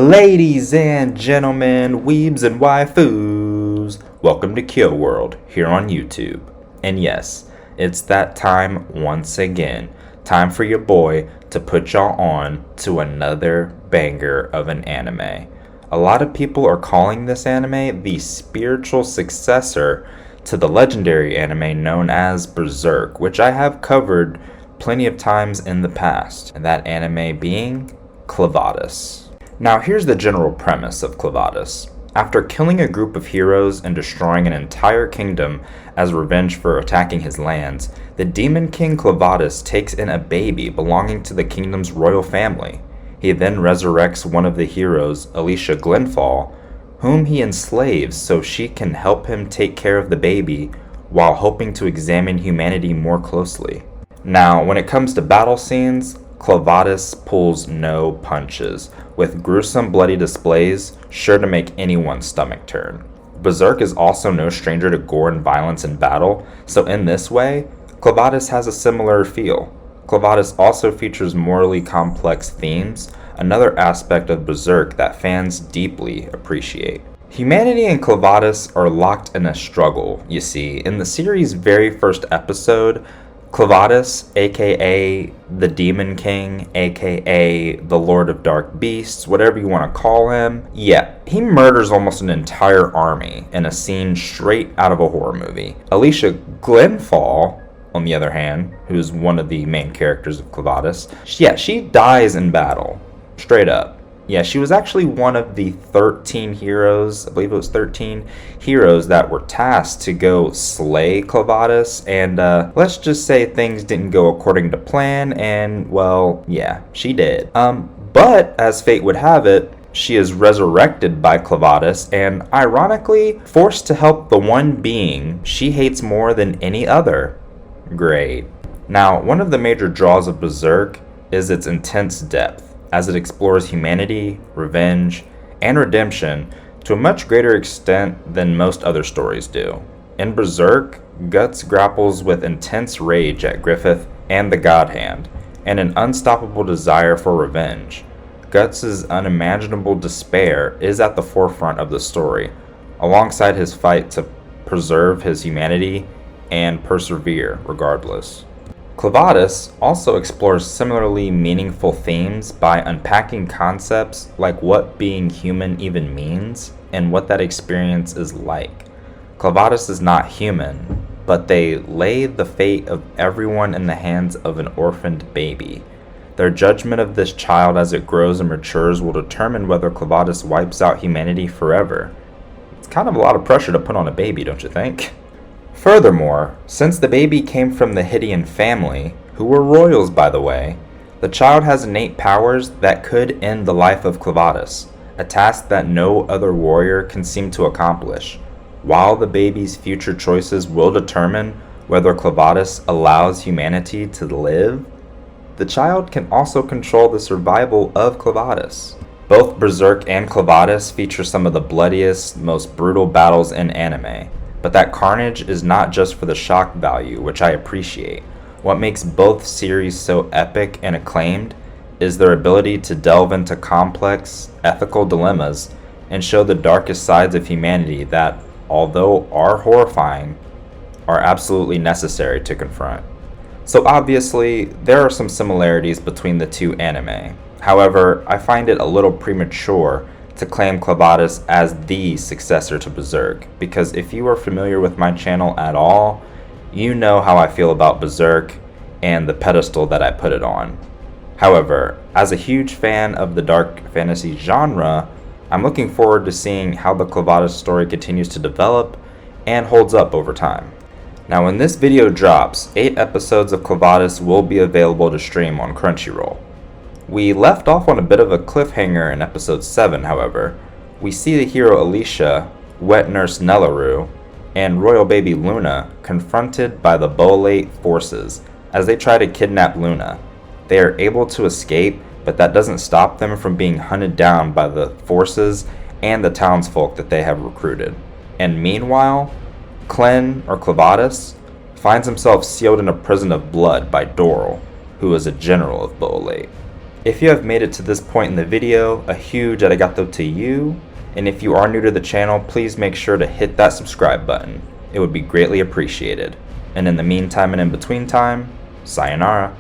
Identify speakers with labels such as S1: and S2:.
S1: Ladies and gentlemen, weebs and waifus, welcome to Kyo World here on YouTube. And yes, it's that time once again. Time for your boy to put y'all on to another banger of an anime. A lot of people are calling this anime the spiritual successor to the legendary anime known as Berserk, which I have covered plenty of times in the past, and that anime being Clevatus. Now here's the general premise of Clevatus. After killing a group of heroes and destroying an entire kingdom as revenge for attacking his lands, the demon king Clevatus takes in a baby belonging to the kingdom's royal family. He then resurrects one of the heroes, Alicia Glenfall, whom he enslaves so she can help him take care of the baby while hoping to examine humanity more closely. Now, when it comes to battle scenes, Clevatus pulls no punches, with gruesome bloody displays sure to make anyone's stomach turn. Berserk is also no stranger to gore and violence in battle, so in this way, Clevatus has a similar feel. Clevatus also features morally complex themes, another aspect of Berserk that fans deeply appreciate. Humanity and Clevatus are locked in a struggle, you see. In the series' very first episode, Clevatus, aka the Demon King, aka the Lord of Dark Beasts, whatever you want to call him, he murders almost an entire army in a scene straight out of a horror movie. Alicia Glenfall, on the other hand, who's one of the main characters of Clevatus, she dies in battle, straight up. Yeah, she was actually one of the 13 heroes, I believe it was 13 heroes that were tasked to go slay Clevatus, and let's just say things didn't go according to plan, and well, yeah, she did. But as fate would have it, she is resurrected by Clevatus and ironically forced to help the one being she hates more than any other. Great. Now, one of the major draws of Berserk is its intense depth, as it explores humanity, revenge, and redemption to a much greater extent than most other stories do. In Berserk, Guts grapples with intense rage at Griffith and the God Hand, and an unstoppable desire for revenge. Guts' unimaginable despair is at the forefront of the story, alongside his fight to preserve his humanity and persevere regardless. Clevatus also explores similarly meaningful themes by unpacking concepts like what being human even means and what that experience is like. Clevatus is not human, but they lay the fate of everyone in the hands of an orphaned baby. Their judgment of this child as it grows and matures will determine whether Clevatus wipes out humanity forever. It's kind of a lot of pressure to put on a baby, don't you think? Furthermore, since the baby came from the Hydian family, who were royals by the way, the child has innate powers that could end the life of Clevatus, a task that no other warrior can seem to accomplish. While the baby's future choices will determine whether Clevatus allows humanity to live, the child can also control the survival of Clevatus. Both Berserk and Clevatus feature some of the bloodiest, most brutal battles in anime. But that carnage is not just for the shock value, which I appreciate. What makes both series so epic and acclaimed is their ability to delve into complex, ethical dilemmas and show the darkest sides of humanity that, although are horrifying, are absolutely necessary to confront. So obviously, there are some similarities between the two anime. However, I find it a little premature to claim Clevatus as the successor to Berserk, because if you are familiar with my channel at all, you know how I feel about Berserk and the pedestal that I put it on. However, as a huge fan of the dark fantasy genre, I'm looking forward to seeing how the Clevatus story continues to develop and holds up over time. Now when this video drops, 8 episodes of Clevatus will be available to stream on Crunchyroll. We left off on a bit of a cliffhanger in episode 7, however. We see the hero Alicia, wet nurse Nellaru, and royal baby Luna confronted by the Bolate forces as they try to kidnap Luna. They are able to escape, but that doesn't stop them from being hunted down by the forces and the townsfolk that they have recruited. And meanwhile, Clevatus finds himself sealed in a prison of blood by Gore, who is a general of Bolate. If you have made it to this point in the video, a huge arigato to you. And if you are new to the channel, please make sure to hit that subscribe button. It would be greatly appreciated. And in the meantime and in between time, sayonara.